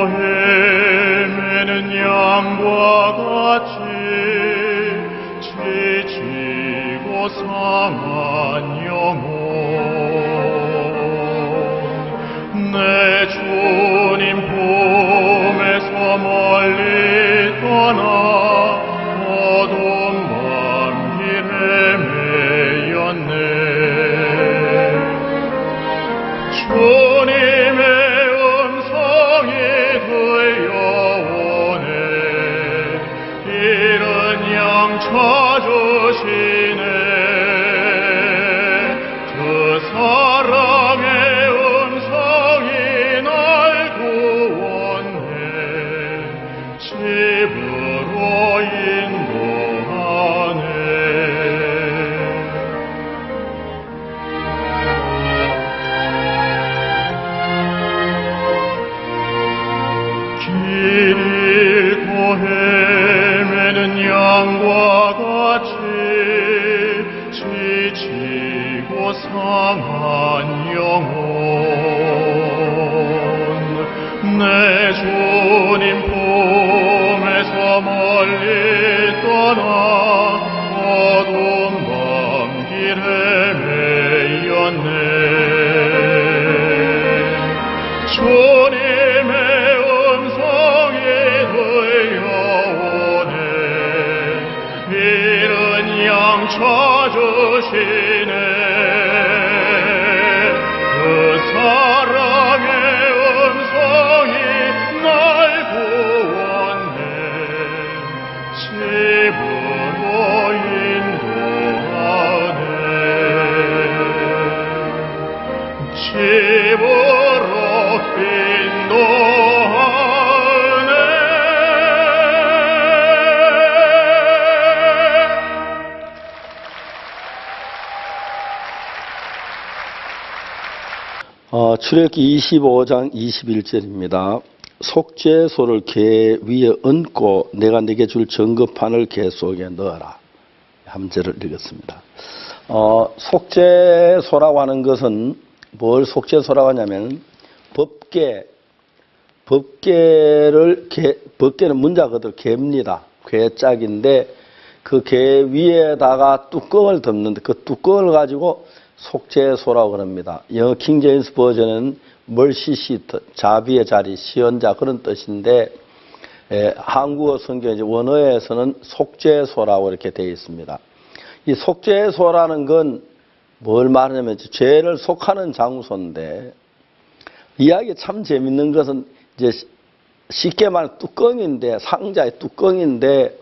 헤매는 양과 같이 지치고 상한 영혼, 내 주님 품에서 멀리 떠나 어두운 밤 길에 매였네. 주님의 음성이 들려오네. 이른 양 찾으시네. 그 사랑의 음성이 날 구원해 집으로 인도하네. 길 잃고 헤매는 양과 같이 지치고 상한 영혼, 내 주님 품에서 멀리 떠나 어두운 밤 길에 매였네. 주님의 음성이 들려오네. 이른 양 찾으시네. 그 사랑의 음성이 날 구원해 집으로 인도하네. 집으로 인도하네. 출애굽기 25장 21절입니다. 속죄소를 궤 위에 얹고 내가 네게 줄 증거판을 궤 속에 넣어라. 한 절을 읽었습니다. 속죄소라고 하는 것은 뭘 속죄소라고 하냐면 법궤는 문자 그대로 궤입니다. 궤짝인데 그 궤 위에다가 뚜껑을 덮는데 그 뚜껑을 가지고 속죄소라고 그럽니다. 영어 킹제임스 버전은 멀시시트, 자비의 자리, 시언자 그런 뜻인데 한국어 성경 원어에서는 속죄소라고 이렇게 되어 있습니다. 이 속죄소라는 건 뭘 말하냐면 죄를 속하는 장소인데, 이야기 참 재밌는 것은 이제 쉽게 말하면 뚜껑인데, 상자의 뚜껑인데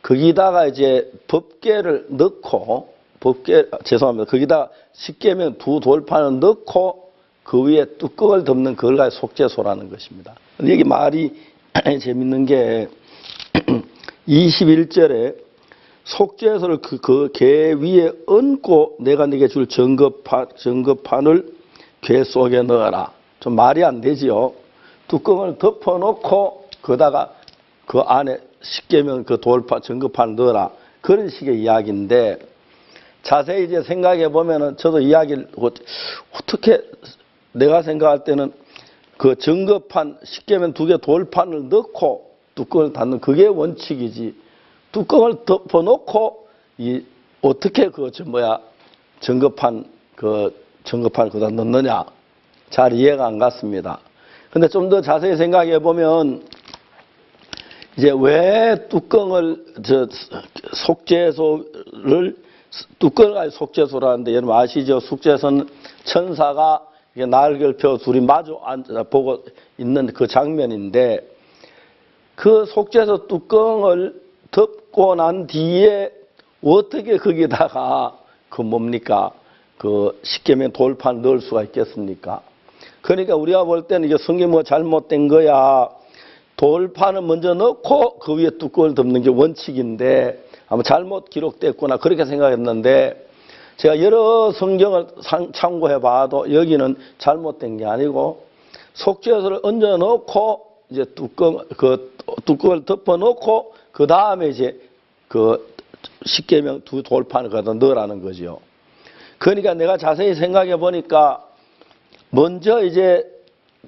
거기다가 이제 법궤를 넣고 거기다 쉽게 하면 두 돌판을 넣고 그 위에 뚜껑을 덮는 그걸 가지고 속죄소라는 것입니다. 여기 말이 재밌는 게 21절에 속죄소를 그 궤 위에 얹고 내가 네게 줄 증거판을 궤 속에 넣어라. 좀 말이 안 되지요. 뚜껑을 덮어놓고 거다가 그 안에 십계명 그 증거판을 넣어라. 그런 식의 이야기인데, 자세히 이제 생각해 보면은 저도 이야기를 어떻게 내가 생각할 때는 그 증거판 십계명 두 개 돌판을 넣고 뚜껑을 닫는 그게 원칙이지, 뚜껑을 덮어놓고 어떻게 증거판을 거기다 넣느냐, 잘 이해가 안 갔습니다. 근데 좀 더 자세히 생각해 보면 이제 왜 뚜껑을 가지고 속죄소라는데, 여러분 아시죠? 속죄소는 천사가 날개를 펴 둘이 마주 앉아 보고 있는 그 장면인데, 그 속죄소 뚜껑을 덮고 난 뒤에 어떻게 거기다가 십계명 돌판 넣을 수가 있겠습니까? 그러니까 우리가 볼 때는 이게 성경이 잘못된 거야. 돌판을 먼저 넣고 그 위에 뚜껑을 덮는 게 원칙인데 아마 잘못 기록됐구나 그렇게 생각했는데, 제가 여러 성경을 참고해 봐도 여기는 잘못된 게 아니고 속죄소를 얹어 놓고 이제 뚜껑을 덮어 놓고 그 다음에 이제 십계명 두 돌판을 거기다 넣으라는 거죠. 그러니까 내가 자세히 생각해 보니까 먼저 이제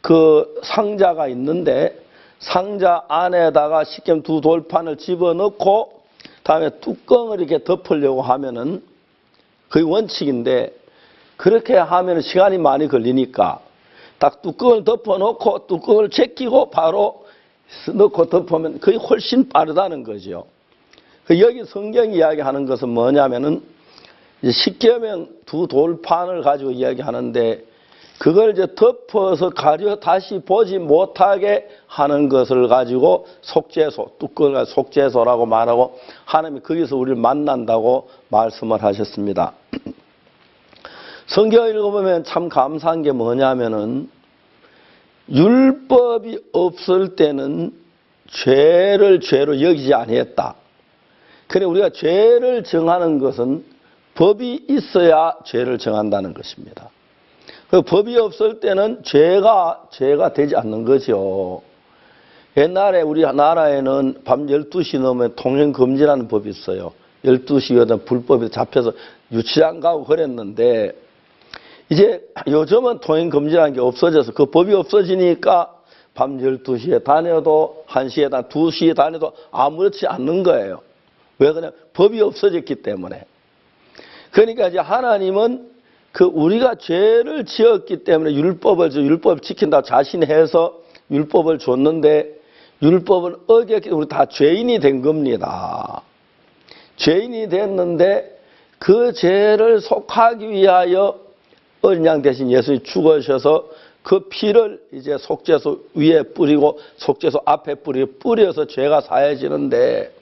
그 상자가 있는데 상자 안에다가 식겸 두 돌판을 집어넣고 다음에 뚜껑을 이렇게 덮으려고 하면은 그게 원칙인데 그렇게 하면 시간이 많이 걸리니까 딱 뚜껑을 덮어놓고 뚜껑을 제끼고 바로 넣고 덮으면 그게 훨씬 빠르다는 거죠. 여기 성경이 이야기하는 것은 뭐냐면은 십계명 두 돌판을 가지고 이야기하는데 그걸 이제 덮어서 가려 다시 보지 못하게 하는 것을 가지고 속죄소, 뚜껑을 가지고 속죄소라고 말하고 하나님이 거기서 우리를 만난다고 말씀을 하셨습니다. 성경을 읽어보면 참 감사한 게 뭐냐면은 율법이 없을 때는 죄를 죄로 여기지 아니했다. 그래 우리가 죄를 정하는 것은 법이 있어야 죄를 정한다는 것입니다. 그 법이 없을 때는 죄가 되지 않는 거죠. 옛날에 우리 나라에는 밤 12시 넘으면 통행금지라는 법이 있어요. 12시거든 불법에 잡혀서 유치장 가고 그랬는데 이제 요즘은 통행금지라는 게 없어져서 그 법이 없어지니까 밤 12시에 다녀도 1시에 다녀도 2시에 다녀도 아무렇지 않는 거예요. 왜 그냥 법이 없어졌기 때문에. 그러니까 이제 하나님은 그 우리가 죄를 지었기 때문에 율법을 지킨다고 자신해서 율법을 줬는데 율법을 어겼기 때문에 우리 다 죄인이 된 겁니다. 죄인이 됐는데 그 죄를 속하기 위하여 어린 양 대신 예수님이 죽으셔서 그 피를 이제 속죄소 위에 뿌리고 속죄소 앞에 뿌려서 죄가 사해지는데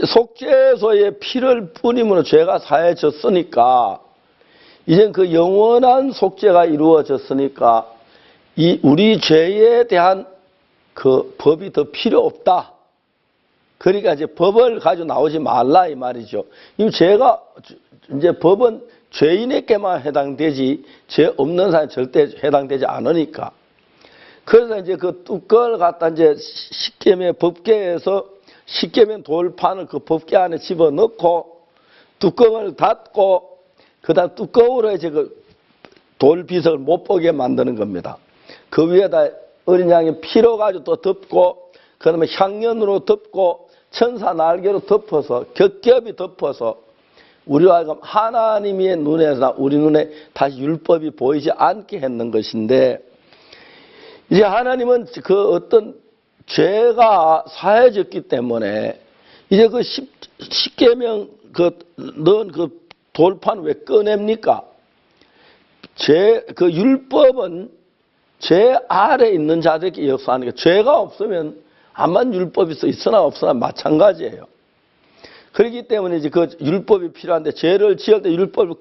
속죄소에 피를 뿌림으로 죄가 사해졌으니까 이젠 그 영원한 속죄가 이루어졌으니까 이 우리 죄에 대한 그 법이 더 필요 없다. 그러니까 이제 법을 가지고 나오지 말라 이 말이죠. 이 죄가 이제 법은 죄인에게만 해당되지 죄 없는 사람 절대 해당되지 않으니까. 그래서 이제 그 뚜껑을 갖다 이제 십계명 법궤에서 십계명 돌판을 그 법궤 안에 집어넣고 뚜껑을 닫고 그다음 뚜껑으로 이제 그 돌비석을 못 보게 만드는 겁니다. 그 위에다 어린 양의 피로 가지고 또 덮고 그다음에 향연으로 덮고 천사 날개로 덮어서 겹겹이 덮어서 우리와 하여금 하나님의 눈에서 우리 눈에 다시 율법이 보이지 않게 했는 것인데 이제 하나님은 그 어떤 죄가 사해졌기 때문에 이제 그 십계명 넣은 그 돌판 왜 꺼냅니까? 그 율법은 죄 아래 있는 자들에게 역사하는 게 죄가 없으면 암만 율법이 있으나 없으나 마찬가지예요. 그렇기 때문에 이제 그 율법이 필요한데 죄를 지을 때 율법을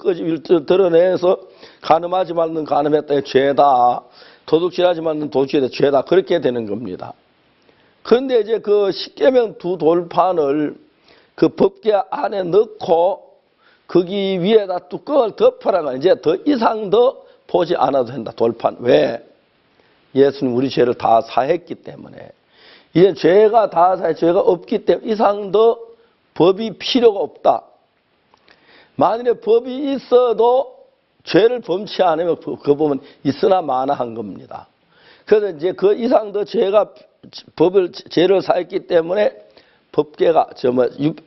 드러내서 간음하지 말는 간음했다 죄다. 도둑질하지 말는 도둑질했다 죄다. 그렇게 되는 겁니다. 그런데 이제 그 십계명 두 돌판을 그 법궤 안에 넣고 거기 위에다 뚜껑을 덮으라가 이제 더 이상 더 보지 않아도 된다. 돌판. 왜? 예수님 우리 죄를 다 사했기 때문에. 이제 죄가 다 사해 죄가 없기 때문에 이상 더 법이 필요가 없다. 만일에 법이 있어도 죄를 범치 않으면 그 법은 있으나 마나 한 겁니다. 그래서 이제 그 이상 더 죄를 사했기 때문에 법궤가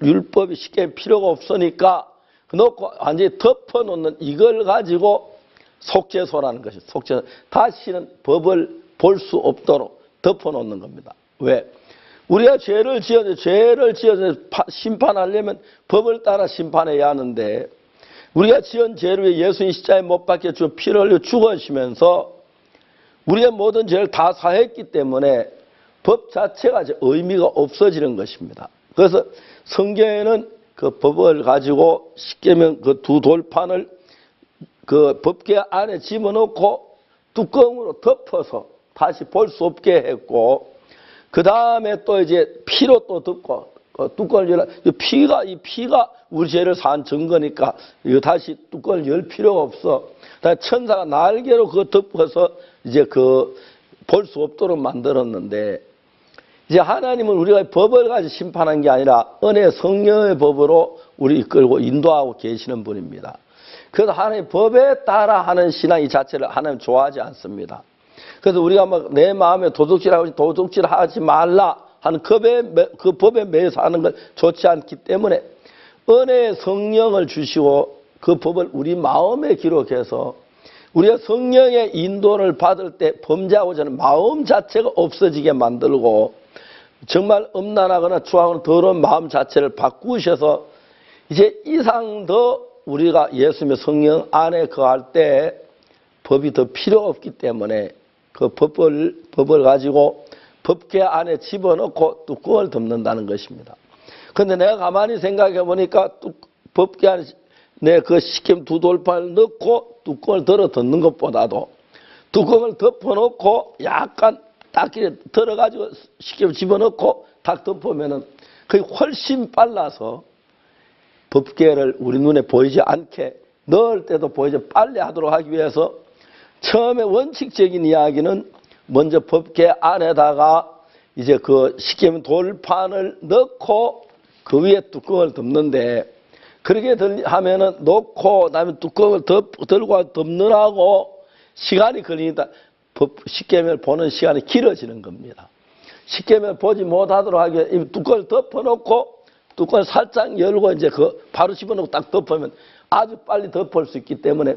율법이 쉽게 필요가 없으니까 놓고 완전히 덮어놓는 이걸 가지고 속죄소라는 것이 속죄소. 다시는 법을 볼 수 없도록 덮어놓는 겁니다. 왜? 우리가 죄를 지어서 심판하려면 법을 따라 심판해야 하는데 우리가 지은 죄를 위해 예수님 십자가에 못 박혀 피를 흘려 죽으시면서 우리의 모든 죄를 다 사했기 때문에 법 자체가 이제 의미가 없어지는 것입니다. 그래서 성경에는 그 법을 가지고 십계명 그 두 돌판을 그 법궤 안에 집어넣고 뚜껑으로 덮어서 다시 볼 수 없게 했고 그 다음에 또 이제 피로 또 덮고 뚜껑을 열어 이 피가 우리 죄를 산 증거니까 이거 다시 뚜껑을 열 필요가 없어. 천사가 날개로 그거 덮어서 이제 그 볼 수 없도록 만들었는데 이제 하나님은 우리가 법을 가지고 심판한 게 아니라 은혜 성령의 법으로 우리 이끌고 인도하고 계시는 분입니다. 그래서 하나님 법에 따라 하는 신앙 이 자체를 하나님 좋아하지 않습니다. 그래서 우리가 막 내 마음에 도둑질하지 말라 하는 그 법에 매여서 하는 건 좋지 않기 때문에 은혜의 성령을 주시고 그 법을 우리 마음에 기록해서 우리가 성령의 인도를 받을 때 범죄하고자 하는 마음 자체가 없어지게 만들고 정말 음란하거나 추하거나 더러운 마음 자체를 바꾸셔서 이제 이상 더 우리가 예수님의 성령 안에 거할 때 법이 더 필요 없기 때문에 그 법을 가지고 법궤 안에 집어넣고 뚜껑을 덮는다는 것입니다. 그런데 내가 가만히 생각해 보니까 법궤 안에 내 그 식힘 두 돌판을 넣고 뚜껑을 덜어 덮는 것보다도 뚜껑을 덮어놓고 약간 딱 들어가지고 식힘 집어넣고 딱 덮으면은 그게 훨씬 빨라서 법궤를 우리 눈에 보이지 않게 넣을 때도 보이지 빨리 하도록 하기 위해서 처음에 원칙적인 이야기는 먼저 법궤 안에다가 이제 그 식힘 돌판을 넣고 그 위에 뚜껑을 덮는데 그렇게 하면은 놓고 그다음에 뚜껑을 들고 덮느라고 시간이 걸리니까 식겜을 보는 시간이 길어지는 겁니다. 식겜을 보지 못하도록 하기 위해 이 뚜껑을 덮어놓고 뚜껑을 살짝 열고 이제 바로 집어넣고 딱 덮으면 아주 빨리 덮을 수 있기 때문에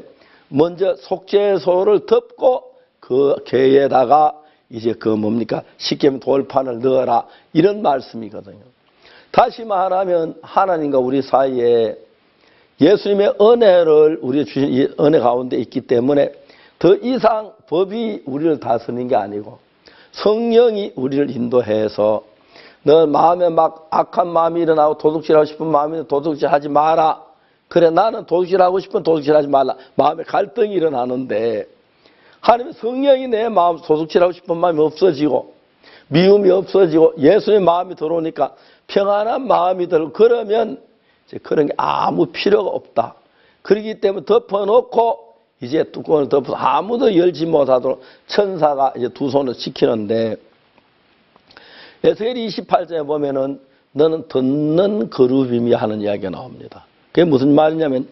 먼저 속죄소를 덮고 그 궤에다가 이제 식겜 돌판을 넣어라 이런 말씀이거든요. 다시 말하면 하나님과 우리 사이에 예수님의 은혜를 우리 주신 이 은혜 가운데 있기 때문에 더 이상 법이 우리를 다스리는 게 아니고 성령이 우리를 인도해서 너 마음에 막 악한 마음이 일어나고 도둑질하고 싶은 마음이 도둑질하지 마라. 그래 나는 도둑질하고 싶은 도둑질하지 말라. 마음에 갈등이 일어나는데 하나님의 성령이 내 마음 도둑질하고 싶은 마음이 없어지고 미움이 없어지고 예수의 마음이 들어오니까 평안한 마음이 들고 그러면 이제 그런 게 아무 필요가 없다. 그렇기 때문에 덮어놓고 이제 뚜껑을 덮어서 아무도 열지 못하도록 천사가 이제 두 손을 지키는데 에스겔 28장에 보면은 너는 듣는 그룹임이 하는 이야기가 나옵니다. 그게 무슨 말이냐면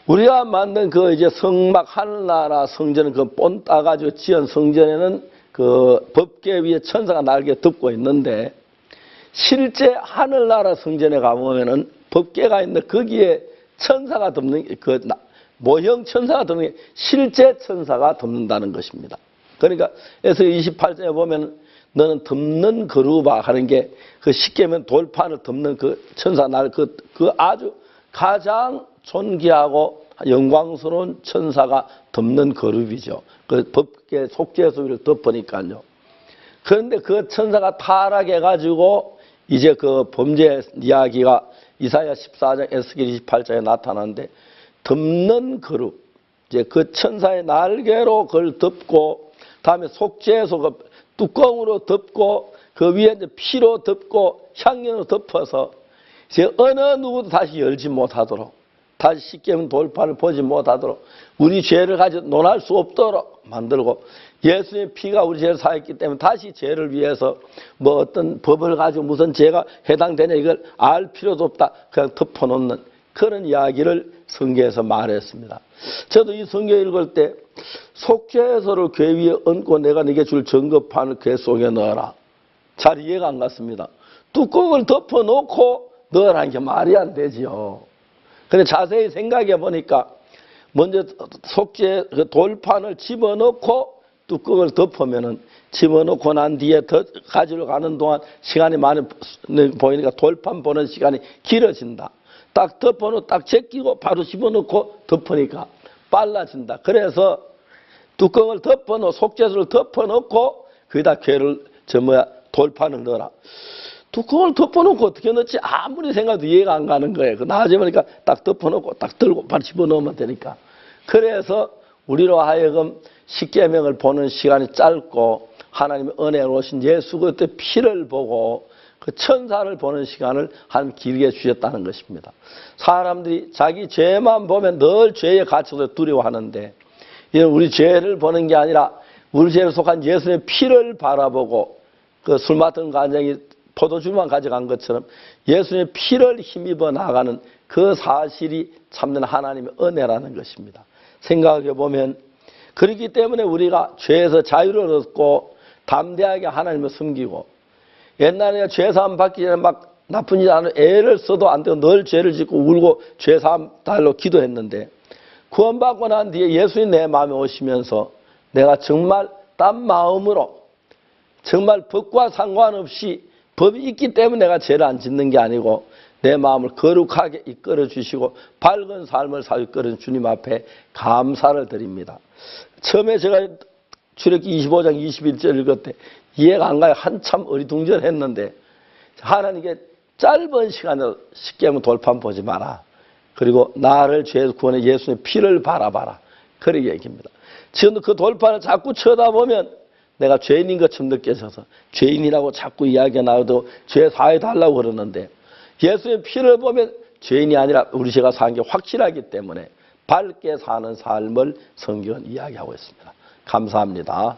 우리가 만든 그 이제 성막 하늘나라 성전은 그 본 따가지고 지은 성전에는 그 법궤 위에 천사가 날개 덮고 있는데 실제 하늘나라 성전에 가보면은 법궤가 있는데 거기에 천사가 덮는 그 모형 천사가 덮는 게 실제 천사가 덮는다는 것입니다. 그러니까 에스겔 28장에 보면 너는 덮는 그루바 하는 게 그 십계명 돌판을 덮는 그 천사 날 그 아주 가장 존귀하고 영광스러운 천사가 덮는 그룹이죠. 그 법계 속죄소 위를 덮으니까요. 그런데 그 천사가 타락해가지고 이제 그 범죄 이야기가 이사야 14장, 에스겔 28장에 나타나는데 덮는 그룹, 이제 그 천사의 날개로 그걸 덮고 다음에 속죄소 그 뚜껑으로 덮고 그 위에 이제 피로 덮고 향연으로 덮어서 이제 어느 누구도 다시 열지 못하도록 다시 십계명 돌판을 보지 못하도록 우리 죄를 가지고 논할 수 없도록 만들고 예수의 피가 우리 죄를 사했기 때문에 다시 죄를 위해서 뭐 어떤 법을 가지고 무슨 죄가 해당되냐 이걸 알 필요도 없다. 그냥 덮어놓는 그런 이야기를 성경에서 말했습니다. 저도 이 성경 읽을 때 속죄소를 궤 위에 얹고 내가 네게 줄 증거판을 궤 속에 넣어라. 잘 이해가 안 갔습니다. 뚜껑을 덮어놓고 넣으라는 게 말이 안 되지요. 근데 자세히 생각해 보니까 먼저 속죄 그 돌판을 집어넣고 뚜껑을 덮으면은 집어넣고 난 뒤에 더 가지러 가는 동안 시간이 많이 보이니까 돌판 보는 시간이 길어진다. 딱 덮어놓고 딱 제끼고 바로 집어넣고 덮으니까 빨라진다. 그래서 뚜껑을 덮어놓고 속죄소를 덮어놓고 거기다 궤를 돌판을 넣어라. 뚜껑을 덮어놓고 어떻게 넣지? 아무리 생각해도 이해가 안 가는 거예요. 나중에 보니까 딱 덮어놓고 딱 들고 바로 집어넣으면 되니까. 그래서 우리로 하여금 십계명을 보는 시간이 짧고 하나님의 은혜로우신 예수 그리스도의 피를 보고 그 천사를 보는 시간을 하나님 길게 주셨다는 것입니다. 사람들이 자기 죄만 보면 늘 죄에 갇혀서 두려워하는데 이는 우리 죄를 보는 게 아니라 우리 죄에 속한 예수의 피를 바라보고 그 술 맡은 간장이 포도주만 가져간 것처럼 예수님의 피를 힘입어 나가는 그 사실이 참된 하나님의 은혜라는 것입니다. 생각해 보면 그렇기 때문에 우리가 죄에서 자유를 얻고 담대하게 하나님을 섬기고, 옛날에 죄사함 받기 전에 막 나쁜 일 하는 애를 써도 안 되고 늘 죄를 짓고 울고 죄사함 달로 기도했는데, 구원받고 난 뒤에 예수님 내 마음에 오시면서 내가 정말 딴 마음으로, 정말 법과 상관없이 법이 있기 때문에 내가 죄를 안 짓는 게 아니고 내 마음을 거룩하게 이끌어 주시고 밝은 삶을 살 이끌은 주님 앞에 감사를 드립니다. 처음에 제가 출애굽기 25장 21절 읽을 때 이해가 안 가요. 한참 어리둥절했는데 하나님께 짧은 시간에 쉽게 하면 돌판 보지 마라. 그리고 나를 죄에서 구원해 예수님의 피를 바라봐라. 그렇게 얘기합니다. 지금도 그 돌판을 자꾸 쳐다보면 내가 죄인인 것처럼 느껴져서 죄인이라고 자꾸 이야기가 나와도 죄 사해 달라고 그러는데, 예수의 피를 보면 죄인이 아니라 우리 죄가 사는 게 확실하기 때문에 밝게 사는 삶을 성경은 이야기하고 있습니다. 감사합니다.